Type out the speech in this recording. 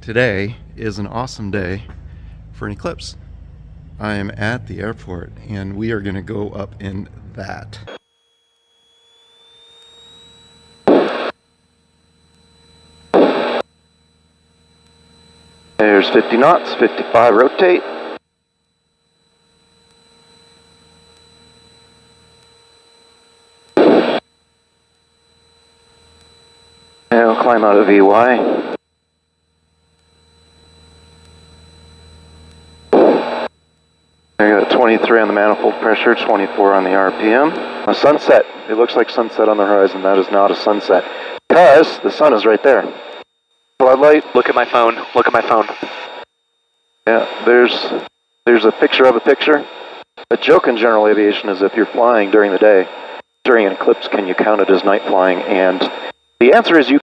Today is an awesome day for an eclipse. I am at the airport and we are going to go up in that. There's 50 knots, 55 rotate. And we'll climb out of VY. There you go, 23 on the manifold pressure, 24 on the RPM. A sunset. It looks like sunset on the horizon. That is not a sunset, because the sun is right there. Floodlight. Look at my phone. Look at my phone. Yeah, there's a picture of a picture. A joke in general aviation is if you're flying during the day, during an eclipse, can you count it as night flying? And the answer is you